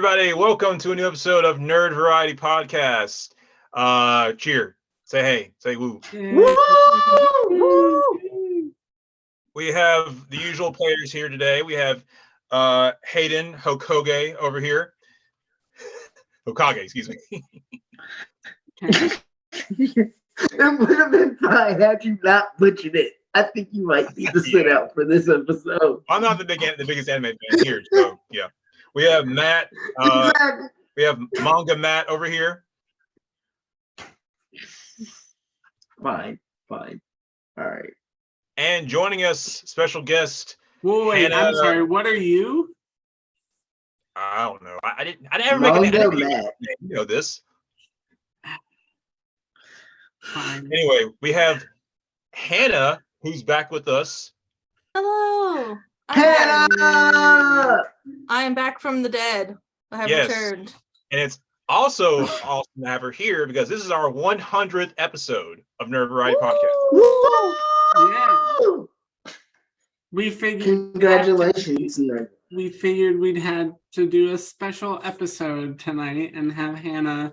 everybody. Welcome to a new episode of Nerd Variety Podcast. Cheer. Say hey. Say woo. Woo! Woo! We have the usual players here today. We have Hayden Hokage over here. Hokage, excuse me. It would have been fine had you not butchered it. I think you might need to sit out for this episode. I'm not the biggest anime fan here, so yeah. We have Matt. Exactly. We have Manga Matt over here. Fine. All right. And joining us, special guest. Wait, Hannah, I'm sorry. What are you? I don't know. I didn't make a Manga name. Matt. You know this. Fine. Anyway, we have Hannah, who's back with us. Hello. Hannah! I am back from the dead. I have Yes. returned. And it's also awesome to have her here because this is our 100th episode of Nerd Variety Podcast. Woo! We figured Congratulations, nerd. we figured we'd had to do a special episode tonight and have Hannah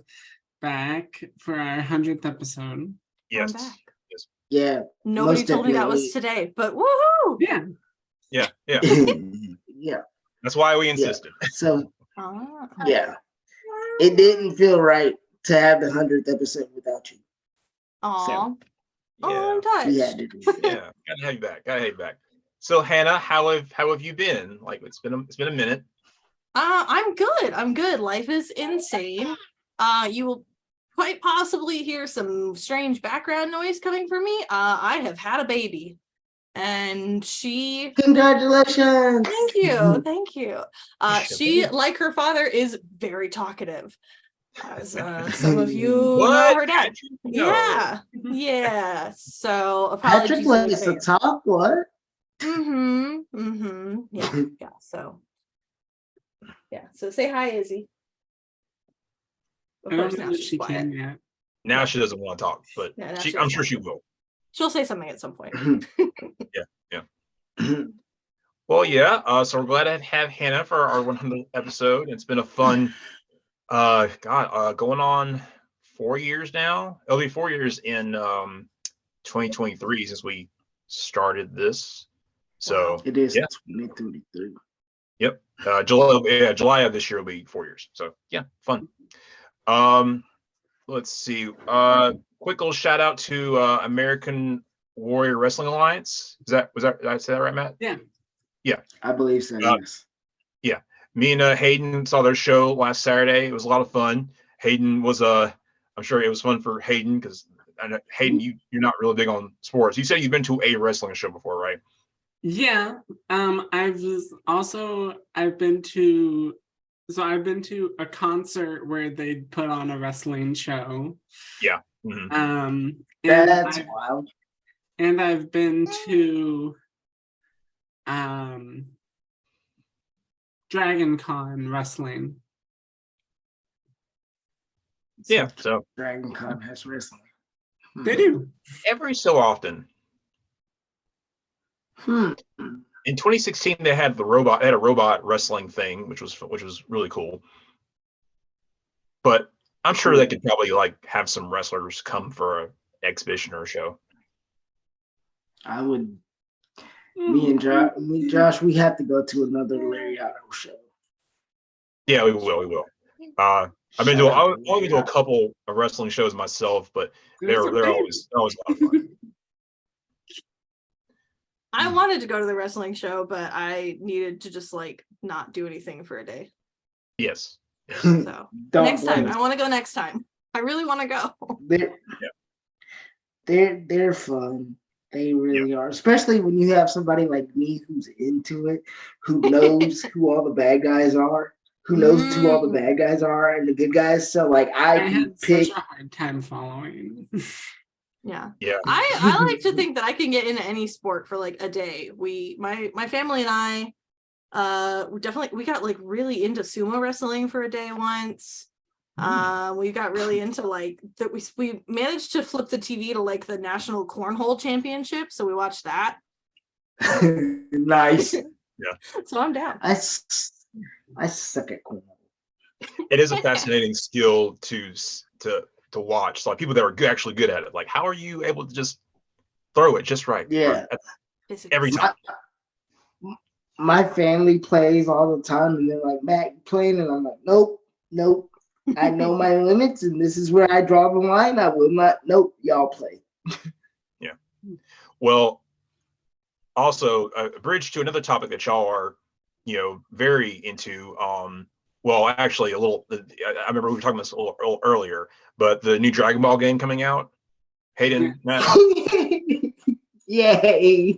back for our 100th episode. Yes. I'm back. Yeah. Nobody Most told me that was definitely. today, but woohoo! Yeah. Yeah. Yeah. That's why we insisted. So Ah. yeah. It didn't feel right to have the 100th episode without you. Aw. So, Oh, Yeah. I'm touched. We had to do it. Yeah. Gotta have you back. So Hannah, how have you been? Like it's been a minute. I'm good. Life is insane. You will quite possibly hear some strange background noise coming from me. I have had a baby. And she Congratulations. Thank you. She, like her father, is very talkative. As some of you know What? her dad. No. Yeah. So Patrick apologies. likes to talk, what? Yeah. So say hi, Izzy. Of I course, don't know now if she's she quiet. can yet. Now she doesn't want to talk, but Yeah, now I'm she doesn't sure she want to. will. She'll say something at some point. Well, yeah. So we're glad to have Hannah for our 100th episode. It's been a fun, going on 4 years now. It'll be 4 years in 2023 since we started this. So It is Yeah. 2023. yep, July of this year will be 4 years. So yeah, fun. Let's see. Quick little shout out to American Warrior Wrestling Alliance. Did I say that right, Matt? Yeah. I believe so, yes. Me and Hayden saw their show last Saturday. It was a lot of fun. Hayden was I'm sure it was fun for Hayden because Hayden, you're not really big on sports. You said you've been to a wrestling show before, right? Yeah. I've been to a concert where they put on a wrestling show. Mhm. That's wild. And I've been to Dragon Con wrestling. Yeah. So Dragon Con has wrestling. They do. every so often. Hmm. In 2016, they had a robot wrestling thing, which was really cool. But I'm sure they could probably have some wrestlers come for an exhibition or a show. I would. Me and Josh, we have to go to another Lariato show. Yeah, we will. I've been to I've only been to a couple of wrestling shows myself, but they're always a lot of fun. I wanted to go to the wrestling show, but I needed to just not do anything for a day. Yes. So Don't next time, blame I want to go next time. I really want to go. They're fun. They really are, especially when you have somebody like me who's into it, who knows who all the bad guys are, and the good guys. So I had can pick. such a hard time following. Yeah. Yeah. I like to think that I can get into any sport for a day. My family and I we got really into sumo wrestling for a day once. We got really into that. We managed to flip the TV to the National Cornhole Championship, so we watched that. Nice. Yeah. So I'm down. I suck at cornhole. it is a fascinating skill to watch. Like people that are actually good at it. Like, how are you able to just throw it just right? Yeah. Every time. My family plays all the time, and they're like, "Matt, you playing?" And I'm like, "Nope, nope. I know my limits, and this is where I draw the line. I will not. Nope, y'all play." Yeah. Well, also a bridge to another topic that y'all are, very into. Well, actually, a little. I remember we were talking about this a little earlier, but the new Dragon Ball game coming out. Hayden, Matt. Yay!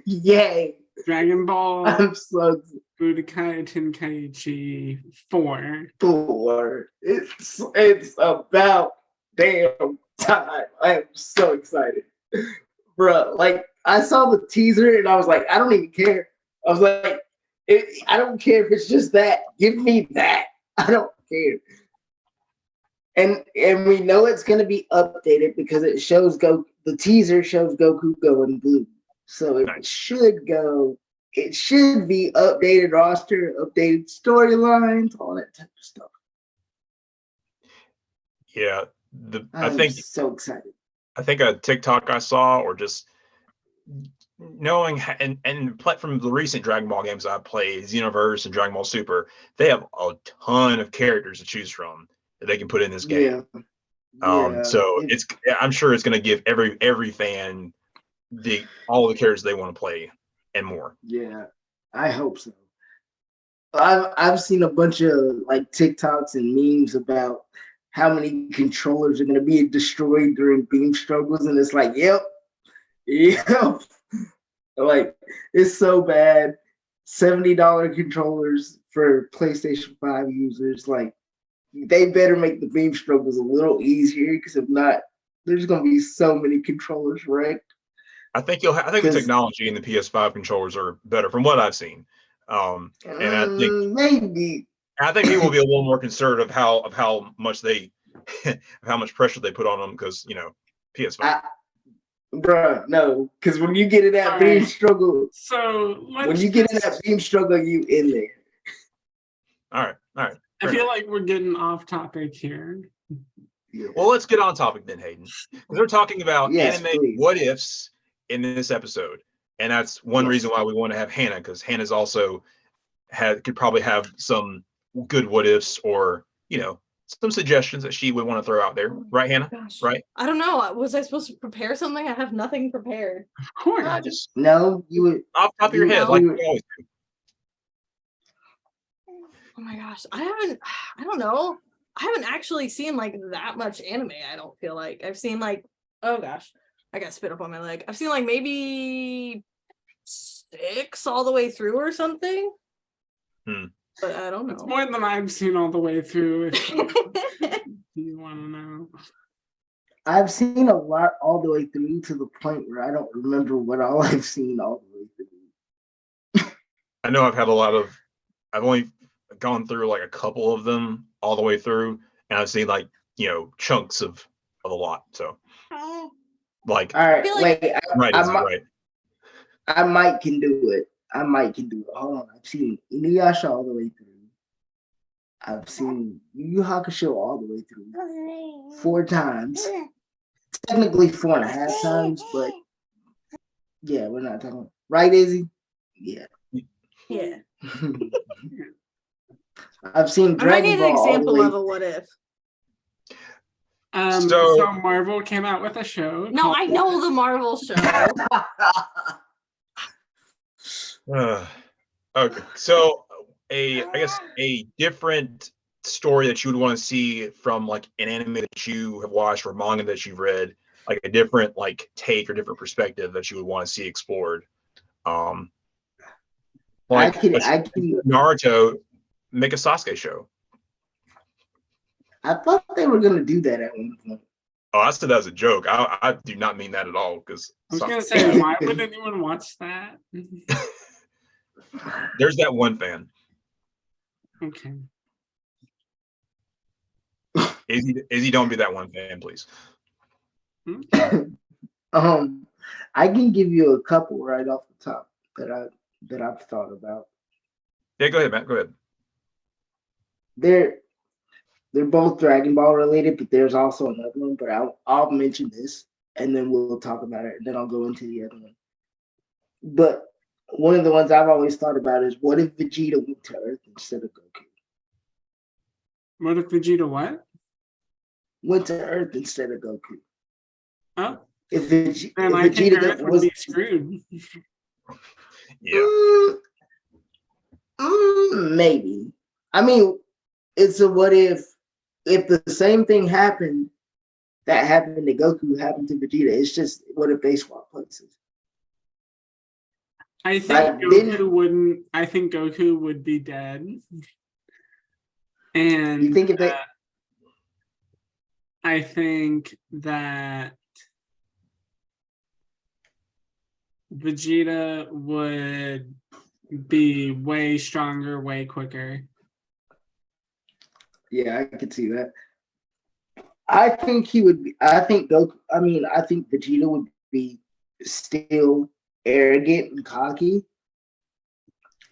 Yay! Dragon Ball I'm so Budokai Tenkaichi 4. It's about damn time. I am so excited, bro. Like I saw the teaser and I was like, I don't even care. I was like, I don't care if it's just that. Give me that. I don't care. And we know it's gonna be updated because it shows the teaser shows Goku going blue. So it should go. It should be updated roster, updated storylines, all that type of stuff. Yeah, I I'm think so excited. I think a TikTok I saw, or just knowing and from the recent Dragon Ball games I played, Xenoverse and Dragon Ball Super, they have a ton of characters to choose from that they can put in this game. So I'm sure it's going to give every fan all the characters they want to play and more. Yeah, I hope so. I've seen a bunch of like TikToks and memes about how many controllers are going to be destroyed during beam struggles, and it's like, yep, like it's so bad. $70 controllers for PlayStation 5 users, like they better make the beam struggles a little easier, because if not, there's going to be so many controllers wrecked. I think the technology in the PS5 controllers are better from what I've seen. And I think maybe I think people will be a little more concerned of how much how much pressure they put on them, because PS5. Bro, no, because when you get in that beam struggle, when you get in that beam struggle, you in there. All right. I feel like we're getting off topic here. Yeah. Well, let's get on topic then, Hayden, because we're talking about anime what ifs in this episode, and that's one reason why we want to have Hannah, because Hannah's also could probably have some good what ifs, or some suggestions that she would want to throw out there, right, Hannah? Gosh. Right? I don't know. Was I supposed to prepare something? I have nothing prepared. Of course. Just no, you would off the top of your head, like you always do. Oh my gosh, I don't know. I haven't actually seen like that much anime. I don't feel like I've seen like, oh gosh, I got spit up on my leg. I've seen like maybe 6 all the way through or something. But I don't know. It's more than I've seen all the way through. If you want to know. I've seen a lot all the way through, to the point where I don't remember what all I've seen all the way through. I know I've only gone through like a couple of them all the way through, and I've seen like chunks of a lot. So like, all right, like, wait, I might can do it. Hold on, I've seen Inuyasha all the way through. I've seen Yu Yu Hakusho all the way through 4 times. Technically 4.5 times, but yeah, we're not talking. Right, Izzy? Yeah. Yeah. I've seen Dragon Ball. I might need an example of a what if. So Marvel came out with a show. No, I know the Marvel show. Okay, so I guess a different story that you would want to see from like an anime that you have watched, or manga that you've read, like a different like take or different perspective that you would want to see explored. Like I can Naruto, make a Sasuke show. I thought they were gonna do that at one point. Oh, I said that as a joke. I do not mean that at all. Because I was gonna say, why would anyone watch that? There's that one fan. Okay. Izzy, don't be that one fan, please. I can give you a couple right off the top that I've thought about. Yeah, go ahead, Matt. Go ahead. they're both Dragon Ball related, but there's also another one. But I'll mention this, and then we'll talk about it, and then I'll go into the other one. But one of the ones I've always thought about is, what if Vegeta went to Earth instead of Goku? What if Vegeta what? Went to Earth instead of Goku. Oh, If and I think Vegeta Earth would be screwed. Yeah. Maybe. I mean, it's a what if the same thing happened that happened to Goku happened to Vegeta. It's just what if they swap places? I think Like, Goku wouldn't. I think Goku would be dead. And You think if they I think that Vegeta would be way stronger, way quicker. Yeah, I could see that. I think he would be. I think Goku. I mean, I think Vegeta would be still arrogant and cocky,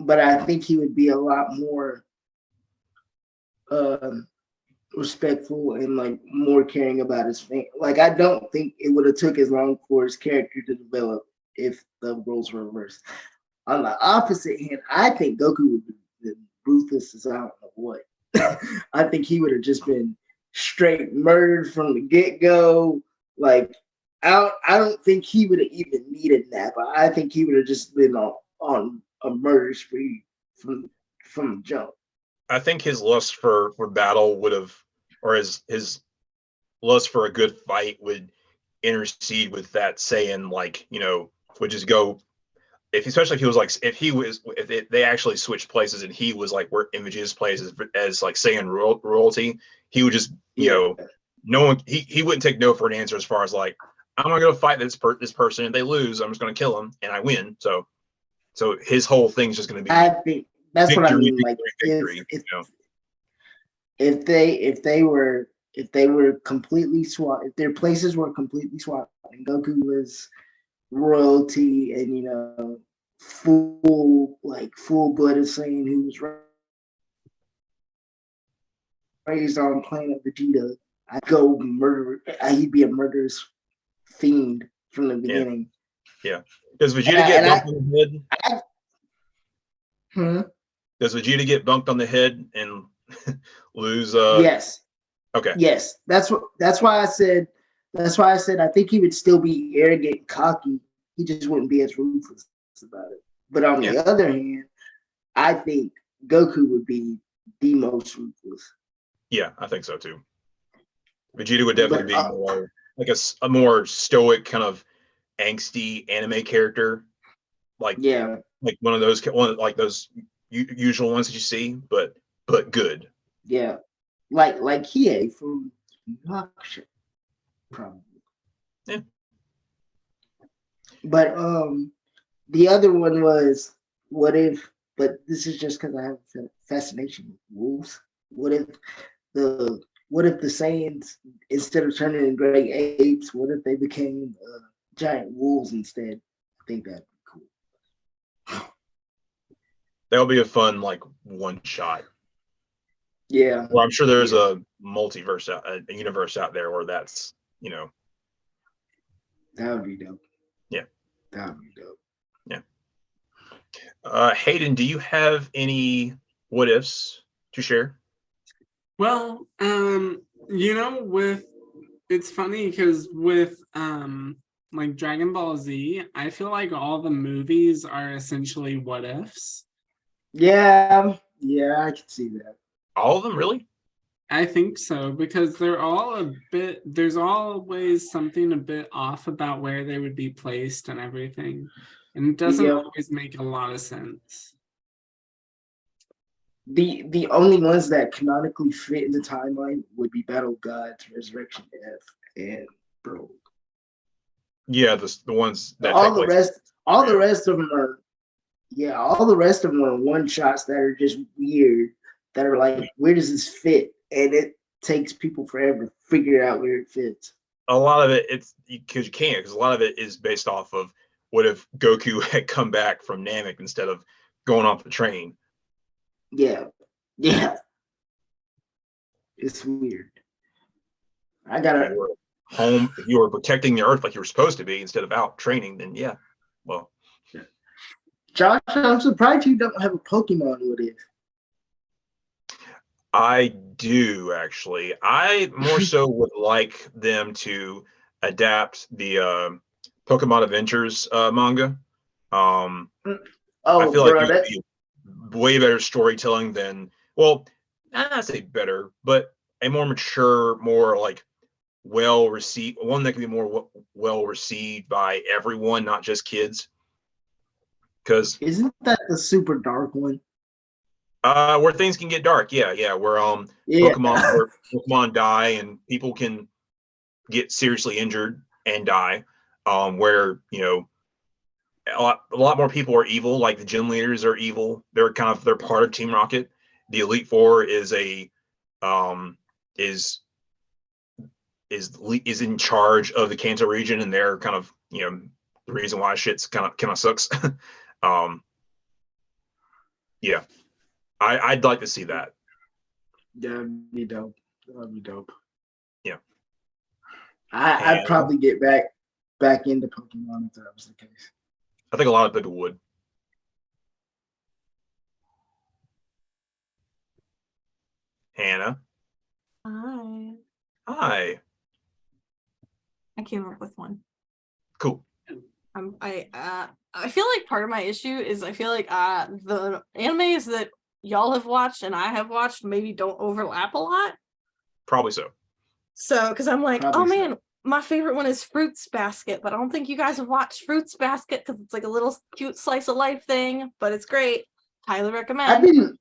but I think he would be a lot more respectful and like more caring about his family. Like, I don't think it would have took as long for his character to develop if the roles were reversed. On the opposite hand, I think Goku would be ruthless as I don't know what. I think he would have just been straight murdered from the get-go. Like, I don't think he would have even needed Nappa. I think he would have just been on a murder spree from the jump. I think his lust for battle would have, or his lust for a good fight would intercede with that saying, like, would just go, especially if he was like, if they actually switched places and he was like where Vegeta's place as like saying royalty, he would just, no one, he wouldn't take no for an answer as far as like, I'm gonna go fight this person and they lose, I'm just gonna kill him and I win. So his whole thing's just gonna be, I think that's victory, what I mean. victory, Like, if they were completely swapped, if their places were completely swapped, and Goku was royalty and full blooded Saiyan who was raised on planet Vegeta, I'd go murder. He'd be a murderous fiend from the beginning. Yeah. Does Vegeta get bumped on the head? Does Vegeta get bumped on the head and lose? Yes. Okay. Yes, that's why I said I think he would still be arrogant and cocky. He just wouldn't be as ruthless about it. But on the other hand, I think Goku would be the most ruthless. Yeah, I think so too. Vegeta would definitely be more like a more stoic, kind of angsty anime character, like one of those those usual ones that you see, but good. Yeah, like Hiei from Hakusho, probably. Yeah. But the other one was, what if? But this is just because I have a fascination with wolves. What if the Saiyans, instead of turning into great apes, what if they became giant wolves instead? I think that'd be cool. That'll be a fun one shot. Yeah. Well, I'm sure there's a multiverse, a universe out there where that's That would be dope. Yeah. That would be dope. Yeah. Hayden, do you have any what ifs to share? Well, it's funny because with Dragon Ball Z, I feel like all the movies are essentially what ifs. Yeah, I can see that. All of them, really? I think so, because they're all there's always something a bit off about where they would be placed and everything. And it doesn't always make a lot of sense. The only ones that canonically fit in the timeline would be Battle of Gods, Resurrection F, and Brogue. Yeah, the ones that all the rest of them are all the rest of them are one shots that are just weird, that are like, where does this fit? And it takes people forever to figure out where it fits. A lot of it, it's because you can't, because a lot of it is based off of what if Goku had come back from Namek instead of going off the train. Yeah. It's weird. I gotta. You were home, if you were protecting the earth like you were supposed to be instead of out training, then yeah. Well, Josh, I'm surprised you don't have a Pokemon with it. I do actually. I more so would like them to adapt the Pokemon Adventures manga. I Oh, feel like bro, it would be way better storytelling than, well, not say better, but a more mature, more like well received one that can be more well received by everyone, not just kids. Because isn't that the super dark one? where things can get dark, yeah, where Yeah. Pokemon die and people can get seriously injured and die. Where a lot more people are evil, like the gym leaders are evil. They're part of Team Rocket. The Elite Four is a is in charge of the Kanto region, and they're kind of the reason why shit's kind of sucks. Yeah, I'd like to see that. That'd be dope. That'd be dope. Yeah, I'd probably get back into Pokemon if that was the case. I think a lot of people would. Hannah. Hi. I came up with one. Cool. I feel like part of my issue is I feel like the animes that y'all have watched and I have watched maybe don't overlap a lot. Probably so. So, because I'm like, Probably oh so. man, my favorite one is Fruits Basket, but I don't think you guys have watched Fruits Basket because it's like a little cute slice of life thing, but it's great. Highly recommend.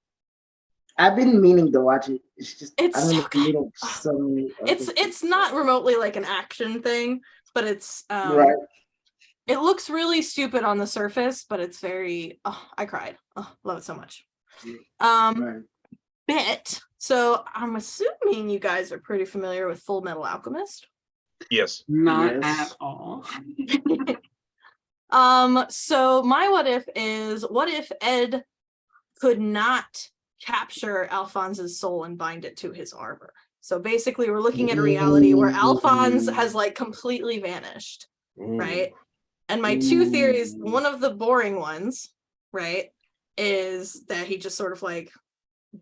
I've been meaning to watch it. It's just It's I don't so know, good. meeting so many It's not remotely like an action thing, but it's right. it looks really stupid on the surface, but it's very I cried. Love it so much. Right. Bit. So I'm assuming you guys are pretty familiar with Full Metal Alchemist. Yes. Not Yes. at all. So my what if is, what if Ed could not capture Alphonse's soul and bind it to his armor? So basically we're looking at a reality where Alphonse has like completely vanished, right? And my two theories, one of the boring ones, right, is that he just sort of like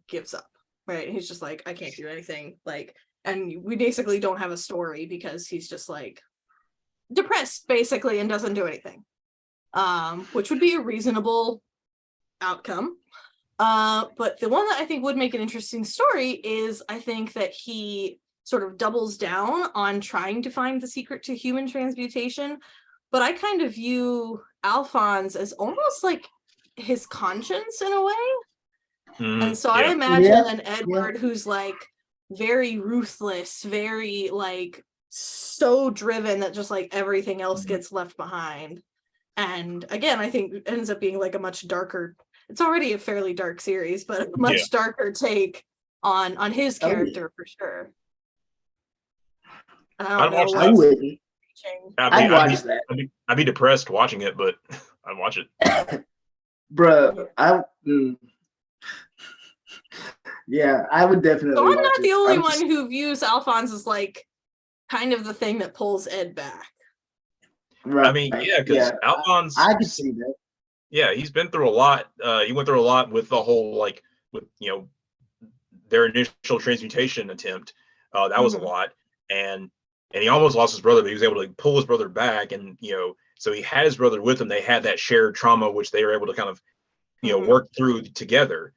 gives up, right? He's just like, I can't do anything, like, and we basically don't have a story because he's just like depressed basically and doesn't do anything, which would be a reasonable outcome. But the one that I think would make an interesting story is I think that he sort of doubles down on trying to find the secret to human transmutation, but I kind of view Alphonse as almost like his conscience in a way. And so I imagine an Edward who's like very ruthless, very like so driven that just like everything else gets left behind. And again, I think it ends up being like a much darker, it's already a fairly dark series, but a much darker take on his character for sure. And I don't know. I wouldn't. I'd watch that. I'd be depressed watching it, but I'd watch it. Bruh, yeah, I would definitely. So I'm not the only one one who views Alphonse as like kind of the thing that pulls Ed back. Right. I mean, yeah, because Alphonse, I could see that. Yeah, he's been through a lot. He went through a lot with the whole like with their initial transmutation attempt. That was a lot, and he almost lost his brother, but he was able to pull his brother back, and so he had his brother with him. They had that shared trauma, which they were able to kind of work through together.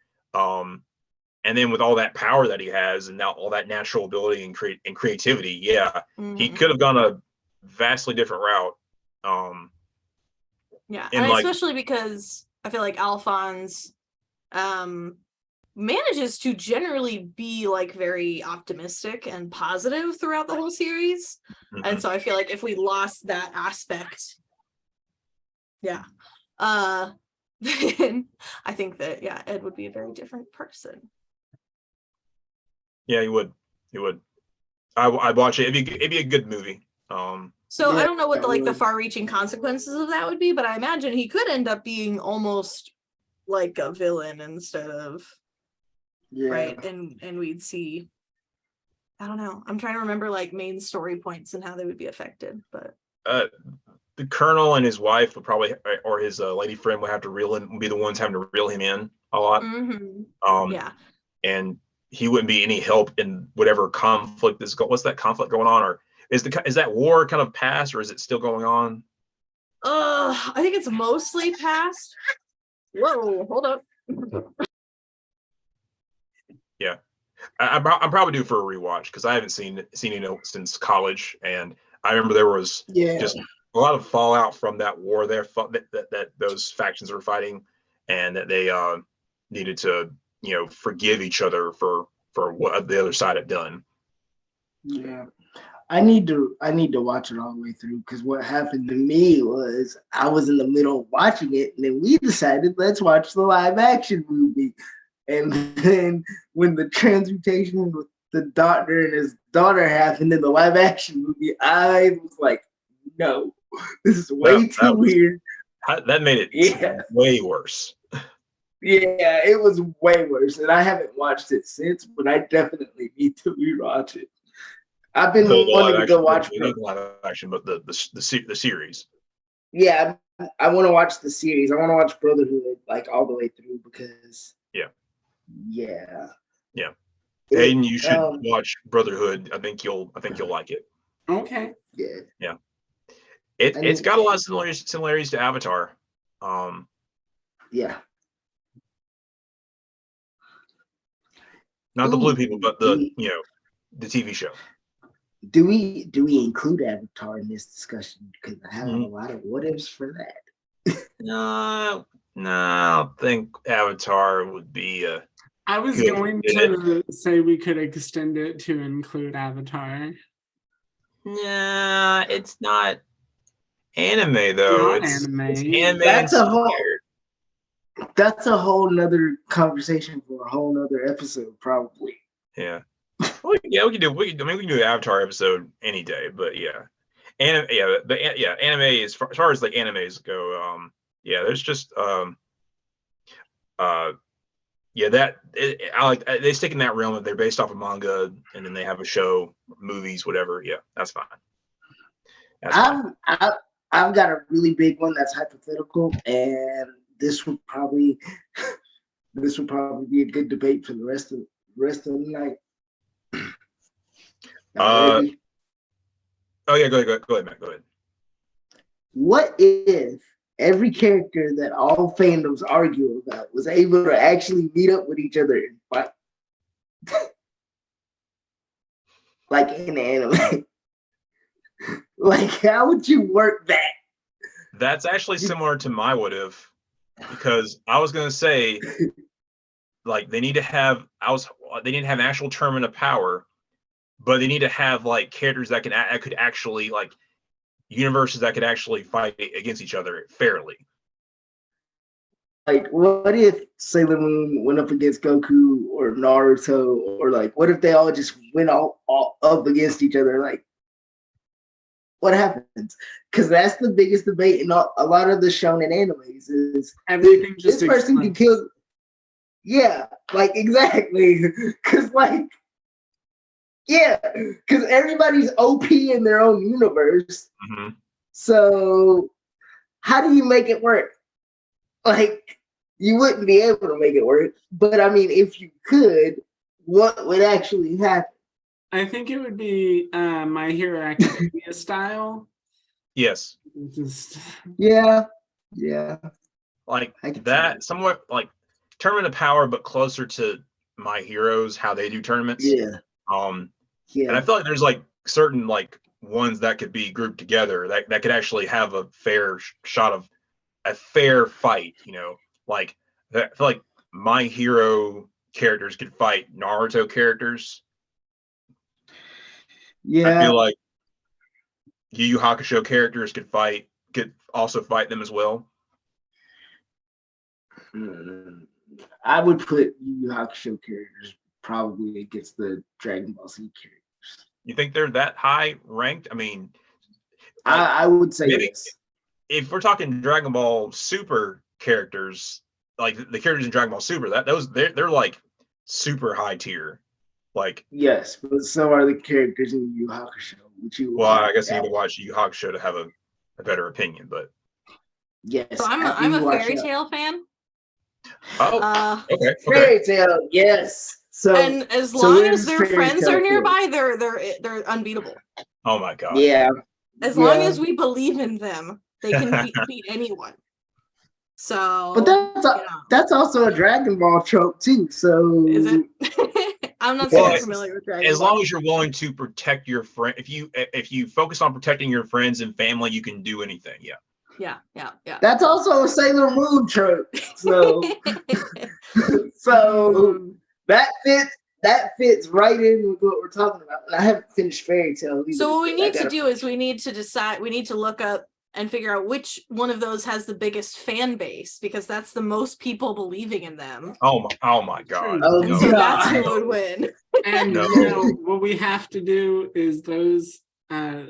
And then with all that power that he has, and now all that natural ability and creativity, he could have gone a vastly different route. Yeah, and especially because I feel like Alphonse manages to generally be like very optimistic and positive throughout the whole series. And so I feel like if we lost that aspect, then I think that Ed would be a very different person. Yeah, he would. I'd watch it. It'd be a good movie. So I don't know what the far-reaching consequences of that would be, but I imagine he could end up being almost like a villain instead of right, and we'd see I don't know. I'm trying to remember like main story points and how they would be affected, but The colonel and his wife would probably, or his lady friend would have to be the ones having to reel him in a lot. Yeah. And he wouldn't be any help in whatever conflict is what's that conflict going on, or is that war kind of past, or is it still going on? I think it's mostly past. Whoa, hold up. Yeah, I'm probably due for a rewatch because I haven't seen it since college, and I remember there was just a lot of fallout from that war there that those factions were fighting, and that they needed to forgive each other for what the other side had done. Yeah. I need to watch it all the way through, because what happened to me was I was in the middle of watching it, and then we decided let's watch the live action movie. And then when the transmutation with the doctor and his daughter happened in the live action movie, I was like, no, this is way too weird. That made it way worse. Yeah, it was way worse, and I haven't watched it since, but I definitely need to rewatch it. I've been wanting to go watch live action, but the series. Yeah, I want to watch the series. I want to watch Brotherhood like all the way through, because yeah. Hayden, you should watch Brotherhood. I think you'll like it. Okay. Yeah. It's got a lot of similarities to Avatar. Yeah. Not the blue people, but the TV show. Do we include Avatar in this discussion? Because I have a lot of what ifs for that. No, I don't think Avatar would be I was going to say we could extend it to include Avatar. Nah, it's not anime though. It's anime. That's a whole nother conversation for a whole nother episode, probably. Yeah. Well, yeah, we can do an Avatar episode any day, but anime is as far as like animes go. There's just they stick in that realm that they're based off of manga, and then they have a show, movies, whatever. Yeah, that's fine. I've got a really big one that's hypothetical, and this would probably be a good debate for the rest of the night. Oh yeah, go ahead, Matt. Go ahead. What if every character that all fandoms argue about was able to actually meet up with each other and fight? Like in anime. Like, how would you work that? That's actually similar to my what if, because I was gonna say, like, they need to have an actual tournament of power, but they need to have like characters that could actually, like, universes that could actually fight against each other fairly. Like, what if Sailor Moon went up against Goku or Naruto, or like, what if they all just went all up against each other? Like, what happens? Because that's the biggest debate in a lot of the shonen animes is everything just this person can kill. Yeah, like exactly. Because because everybody's OP in their own universe. Mm-hmm. So how do you make it work? Like, you wouldn't be able to make it work. But I mean, if you could, what would actually happen? I think it would be My Hero Academia style. Yes. Yeah. Like that, somewhat like Tournament of Power, but closer to My Heroes, how they do tournaments. Yeah. And I feel like there's like certain like ones that could be grouped together that could actually have a fair shot of a fair fight. Like I feel like My Hero characters could fight Naruto characters. Yeah. I feel like Yu Yu Hakusho characters could also fight them as well. I would put Yu Yu Hakusho characters probably against the Dragon Ball Z characters. You think they're that high ranked? I mean, I would say yes. If we're talking Dragon Ball Super characters, like the characters in Dragon Ball Super, they're like super high tier. Like, Yes, but so are the characters in Yu Yu Hakusho, which you. well, I guess you need to watch Yu Yu Hakusho to have a better opinion. But Yes, So I'm after a you watch fairy that. tale fan. oh, okay. Fairy Tail, yes. So And as so long there's as their Fairy friends Tail are for nearby, they're unbeatable. Oh my god. Yeah, As long Yeah. as we believe in them, they can beat anyone. So, but that's also a Dragon Ball trope too. So is it? I'm not Well, super familiar with Dragon As Ball. long as you're willing to protect your friend, if you focus on protecting your friends and family, you can do anything. Yeah. Yeah. that's also a Sailor Moon trope. So Mm. that fits right in with what we're talking about. And I haven't finished Fairy Tail either. So what we but I need to gotta do is we need to decide. We need to look up and figure out which one of those has the biggest fan base, because that's the most people believing in them. Oh my god. Oh, And No. so that's God. who would win. And No. you know what we have to do is those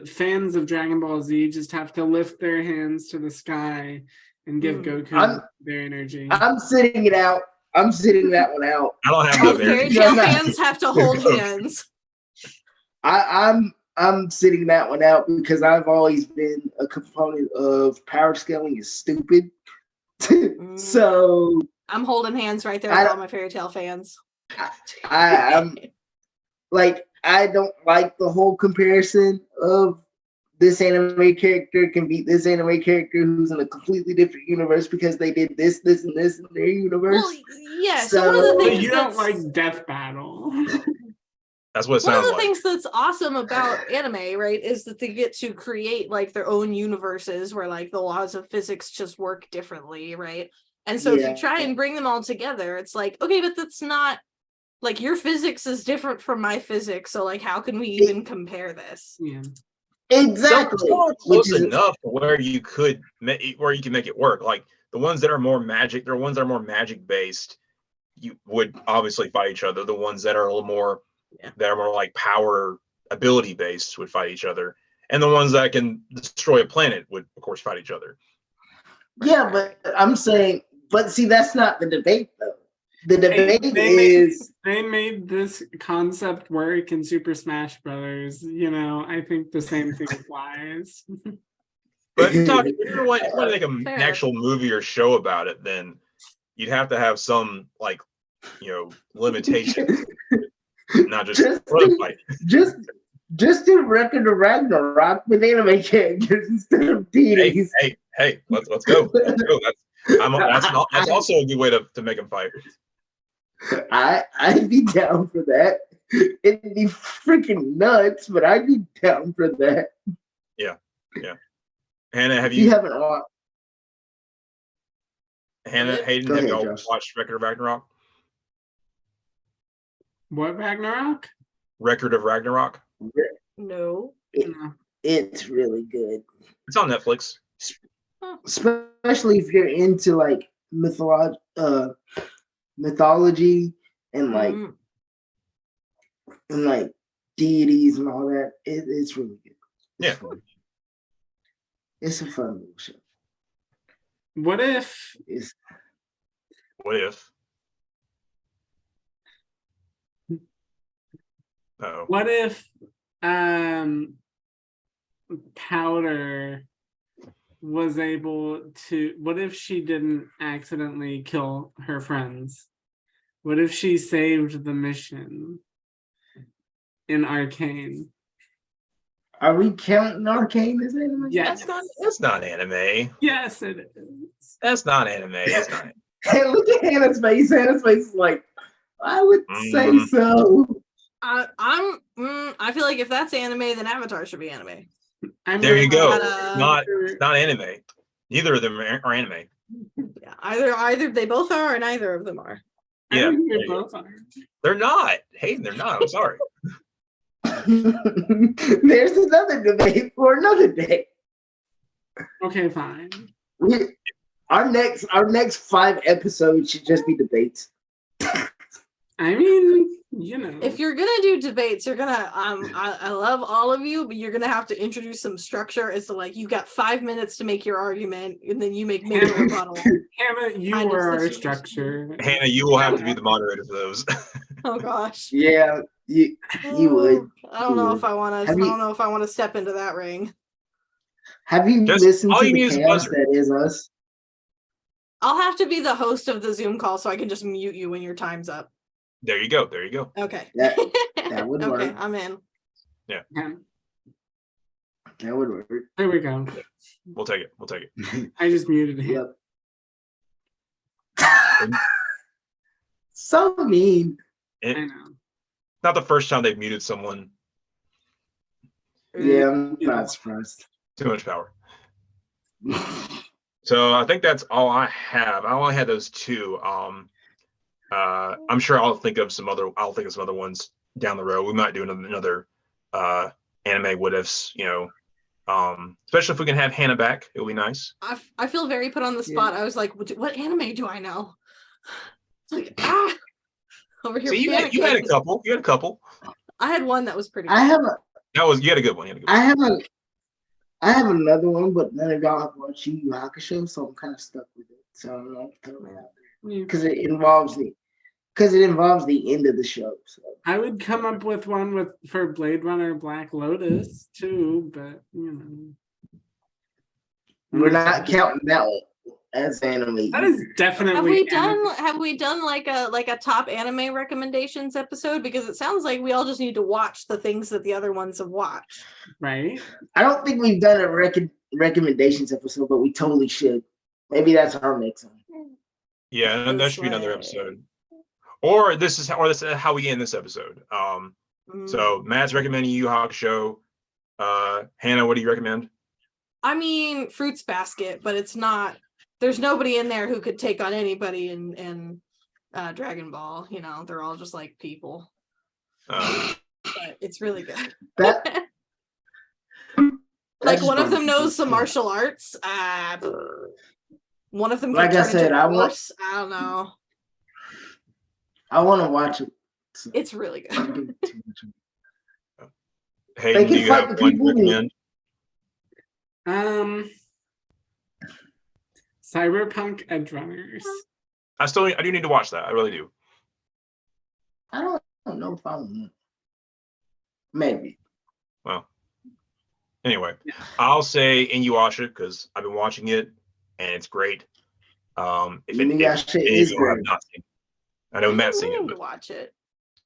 fans of Dragon Ball Z just have to lift their hands to the sky and give Goku their energy. I'm sitting it out. I'm sitting that one out. I don't have All enough fairy energy. tale Yeah. fans have to hold hands. I'm sitting that one out because I've always been a component of power scaling is stupid. So I'm holding hands right there with all my fairy tale fans. I'm like, I don't like the whole comparison of this anime character can beat this anime character who's in a completely different universe because they did this, and this in their universe. Well, yeah. So one of the So- But things you don't that's- like Death Battle. That's what it one of sounds the like. things that's awesome about anime, right, is that they get to create like their own universes where like the laws of physics just work differently, right? And so if Yeah. you try and bring them all together, it's like, okay, but that's not like your physics is different from my physics, so like how can we even compare this? Yeah. Exactly. They're all Which close is enough to where you can make it work. Like the ones that are more magic, they're ones that are more magic based. You would obviously fight each other. The ones that are a little more that are more like power ability based would fight each other, and the ones that can destroy a planet would of course fight each other. Yeah, but I'm saying, but see, that's not the debate though. The debate They is made this concept work in Super Smash Brothers. You know, I think the same thing applies. But if you want to make an Fair. actual movie or show about it, then you'd have to have some like limitations, not just fight. just do Record of Ragnarok with anime characters instead of deities. Hey, let's go. Let's go. That's also a good way to make them fight. I'd be down for that. It'd be freaking nuts, but I'd be down for that. Yeah. Hannah, have You you? haven't watched. Hannah, Hayden, Go have ahead, y'all Josh. watched Record of Ragnarok? What, Ragnarok? Record of Ragnarok. No. It's really good, It's on Netflix. especially if you're into like mythology and Mm. like deities and all that. It's really good. It's fun. It's a fun little show. What if What if? Oh, What if Powder was able to, what if she didn't accidentally kill her friends? What if she saved the mission in Arcane? Are we counting Arcane as anime? Yes. that's not anime. Yes, it is. That's not anime. It's not. Hey, look at Hannah's face. Hannah's face is like, I would say Mhm. so. I feel like if that's anime, then Avatar should be anime. There you go. But, It's not anime. Neither of them are anime. Yeah, either they both are, or neither of them are. I Yeah, think there they you go. both are. They're not. Hayden, they're not. I'm sorry. There's another debate for another day. Okay, fine. Our next 5 episodes should just be debates. I mean, you know. If you're gonna do debates, you're gonna I love all of you, but you're gonna have to introduce some structure as to like you got 5 minutes to make your argument, and then you make maybe a rebuttal. Hannah, you kind of were our situation. structure. Hannah, you will have to be the moderator for those. Oh gosh. Yeah, You would. I don't know would. if I want to. I Have you- don't know if I want to step into that ring. Have you Just- listened all to you the need is a chaos buzzer. that is us? I'll have to be the host of the Zoom call, so I can just mute you when your time's up. There you go. There you go. Okay. That would Okay, work. I'm in. Yeah, That would work. there we go. We'll take it. We'll take it. I just muted him. Yep. So mean. I It, know. not the first time they've muted someone. Yeah, I'm not surprised. Too much power. So I think that's all I have. I only had those two. I'm sure I'll think of some other ones down the road. We might do another anime what ifs, especially if we can have Hannah back. It'll be nice. I feel very put on the spot. I was like, what anime do I know? It's like over here. See, you had a couple. You had a couple. I had one that was pretty. I have You had a good one. I have another one, but none of y'all have watched Yu Yu Hakusho, so I'm kind of stuck with it. So I'm not throwing it out there because it involves the end of the show. So I would come up with one for Blade Runner Black Lotus too, but we're not counting that one as anime. that is definitely. Have we done like a top anime recommendations episode? Because it sounds like we all just need to watch the things that the other ones have watched. Right? I don't think we've done a recommendations episode, but we totally should. Maybe that's our next one. Yeah, and that should be another episode. Or this is how we end this episode. So Matt's recommending Yu Yu Hakusho. Hannah, what do you recommend? I mean, Fruits Basket, but it's not. There's nobody in there who could take on anybody in Dragon Ball. They're all just like people. But it's really good. That Like one of them knows some martial arts. One of them. Like I said, I don't know. I want to watch it. So It's really good. Hey, do you have one to recommend? Cyberpunk Edgerunners. I do need to watch that. I really do. I don't know if I want. Maybe. Well, anyway, I'll say Inuyasha because I've been watching it and it's great. Inuyasha is great. Not seen. I know Matt's seen it, to but watch it.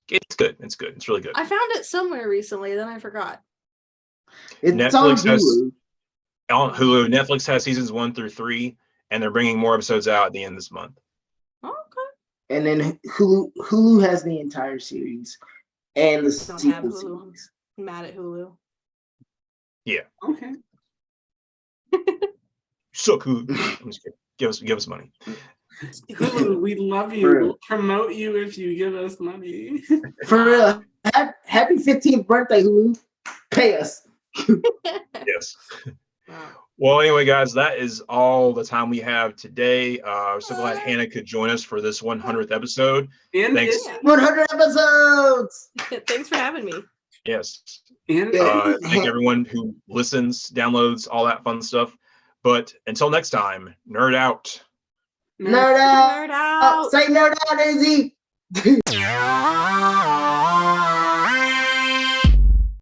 it's good. It's good. It's really good. I found it somewhere recently, then I forgot. It's on Netflix has Hulu. on Hulu. Netflix has seasons 1 through 3, and they're bringing more episodes out at the end of this month. Okay. And then Hulu has the entire series and the Don't have sequel Hulu. series. I'm mad at Hulu. Okay. So cool. I'm just kidding. Give us money. Hulu, we love you. For- We'll promote you if you give us money. For real, happy 15th birthday, Hulu. Pay us. Yes. Wow. Well, anyway, guys, that is all the time we have today. We're so glad Hannah could join us for this 100th episode. And Thanks. it- 100 episodes. Thanks for having me. Yes. and Thank everyone who listens, downloads, all that fun stuff. But until next time, nerd out. Nerd out. Nerd out. Say nerd out, Izzy.